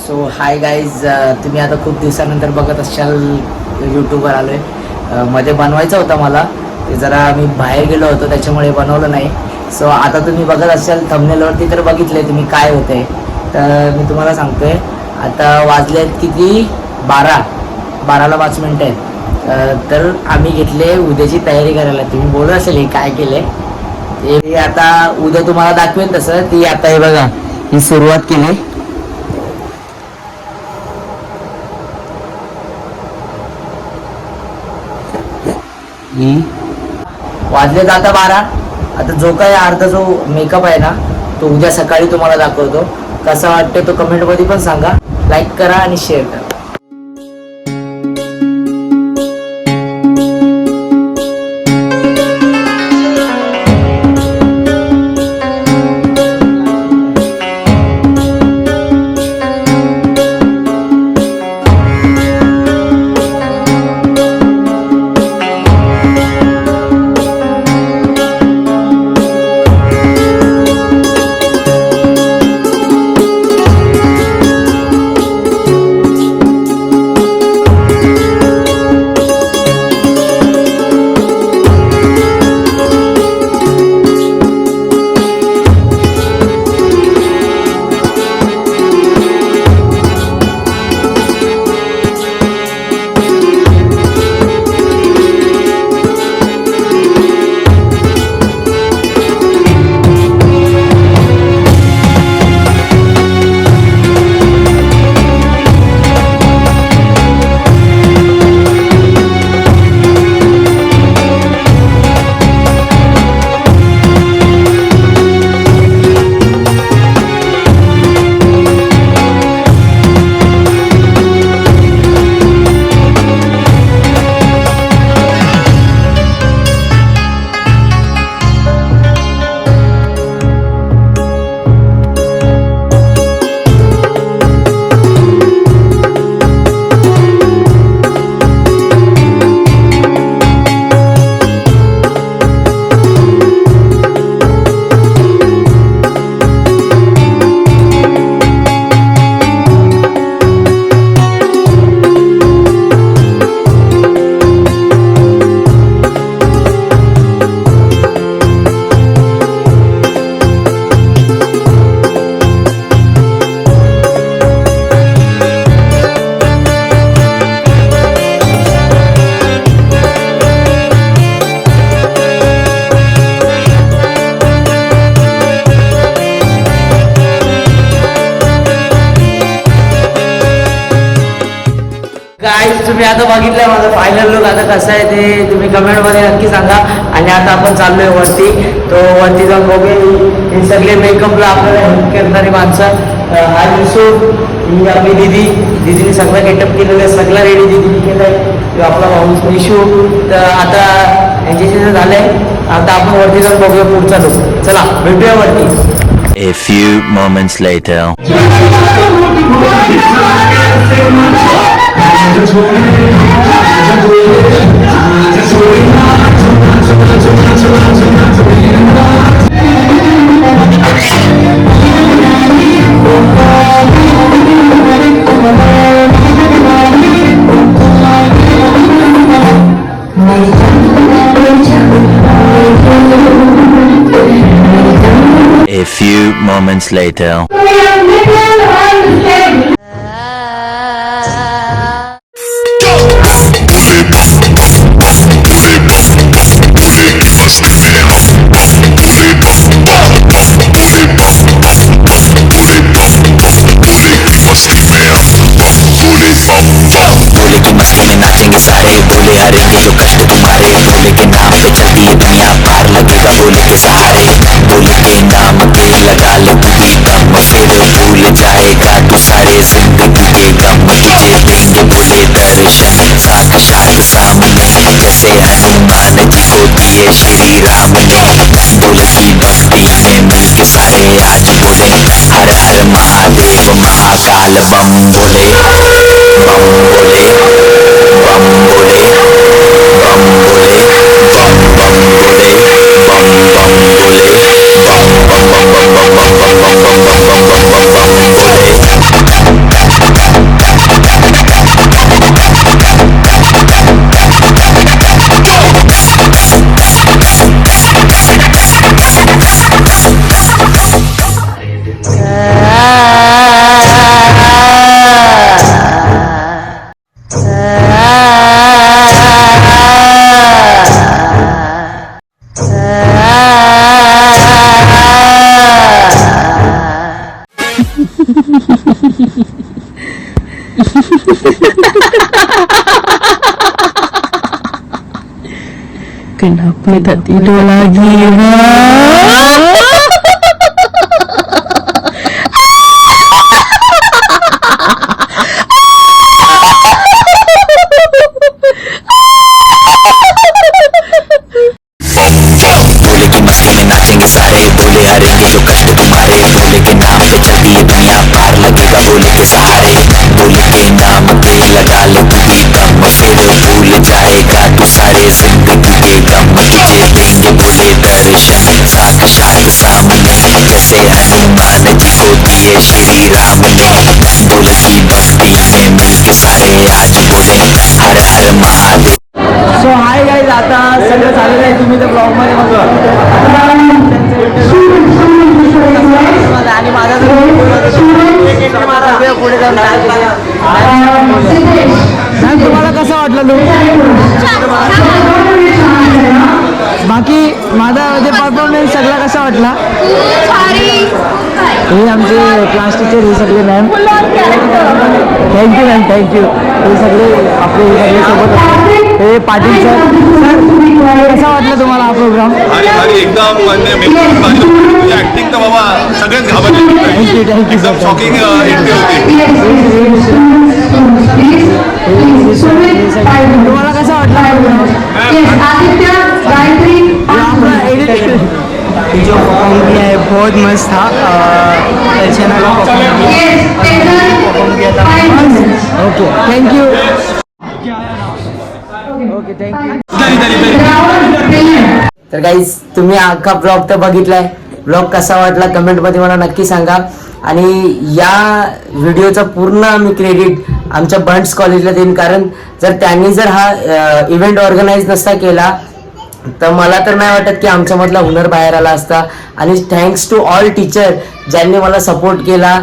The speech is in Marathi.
सो हाय गाईज, तुम्ही आता खूप दिवसानंतर बघत असाल यूट्यूबवर आलो आहे. मध्ये बनवायचं होतं मला, ते जरा मी बाहेर गेलो होतो त्याच्यामुळे बनवलं नाही. सो आता तुम्ही बघत असाल थंबनेलवरती तर बघितले तुम्ही काय होते. तर मी तुम्हाला सांगतोय, आता वाजले आहेत किती 12ला 5 मिनटं आहेत. तर आम्ही घेतले उद्याची तयारी करायला. तुम्ही बोलत असेल हे काय केले ते आता उद्या तुम्हाला दाखवेन. तसं ती आता हे बघा, ही सुरुवात केली. वाजले आता 12. आता जो काही अर्धा जो मेकअप आहे ना तो उद्या सकाळी तुम्हाला दाखवतो. कसा वाटतो तो कमेंटमध्ये पण सांगा. लाईक करा आणि शेअर करा. गाईज, तुम्ही आता बघितलंय माझं फायनल लुक. आता कसं आहे ते तुम्ही कमेंटमध्ये नक्की सांगा. आणि आता आपण चाललोय वरती. तो वरती जाऊन बघूया. हे सगळे मेकअपला आपल्याला हेल्प करणारी माणसं. हा युसूफ, ही आपली दिदीने सगळं गेटअप केलेलं आहे. सगळं रेडी दिदीने केलं आहे. आपला भाऊ निशू. तर आता यांच्याशी झालंय. आता आपण वरती जाऊन बघूया पुढचा लुक. चला भेटूया वरती. A few moments later. A few moments later. बोले की मस्ती में नाचेंगे सारे, बोले हरेंगे जो कष्ट तुम्हारे, बोले के नाम पे चलती है दुनिया, पार लगेगा बोले के सहारे, बोले के नाम पे लगा ले तू भी दम, फिर भूल जाएगा तू सारे जिंदगी के गम, तुझे देंगे बोले दर्शन साक्षात सामने, जैसे हनुमान जी को दिए श्री राम ने, बोले की भक्ति में मिलके सारे आज बोले हर हर महादेव महाकाल बम बोले, बम बोले, बम बोले, बम बोले, बम बम बोले, बम बम बोले, बम बम बम बम बम बम बम बम बम बम बम बम बोले। Kenapa tak tidur lagi? बोले कि मस्ती में नाचेंगे सारे, बोले हरेंगे जो कष्ट तुम्हारे, बोले के नाम पे चलती है दुनिया, पार लगेगा बोले के सहारे, बोले के नाम पे लगा ले तू भी दम, फिर भूल जाएगा तू सारे जिंदगी के गम, तुझे देंगे बोले दर्शन साक्षात सामने, जैसे हनुमान जी को दिए श्री राम ने, बोले की भक्ति में मिलके सारे आज बोले हर हर महादेव. सो हाय गाईज, आता सगळं झालेलं आहे. तुम्ही तर ब्लॉगमध्ये बघा आणि माझा पुढे जाऊन तुम्हाला कसं वाटलं लोक? बाकी माझा म्हणजे परफॉर्मन्स सगळा कसा वाटला? हे आमचे क्लास टीचर हे सगळे मॅम, थँक्यू मॅम, थँक्यू. हे सगळे आपले सगळे सोबत हे पाटील सर. कसा वाटला तुम्हाला हा प्रोग्राम? एकदम ऍक्टिंग तर बाबा सगळेच घाबरले. थँक्यू थँक्यू एकदम शॉकिंग एंट्री होती. तुम्हाला कसा वाटला जो परफॉर्म किया है बहुत मस्त था. परफॉर्म किया था. Okay thank you. Okay thank you. तर गाईज, तुम्ही अख्खा ब्लॉग तर बघितलाय. ब्लॉग कसा वाटला कमेंटमध्ये मला नक्की सांगा. आणि या व्हिडिओचा पूर्ण मी क्रेडिट आमच्या बंड्स कॉलेजला देईन, कारण त्यांनी जर हा इव्हेंट ऑर्गनाईज नसता केला तर मला तर नाही वाटत की आमच्यामधला हुनर बाहेर आला असता. आणि थँक्स टू ऑल टीचर ज्यांनी मला सपोर्ट केला.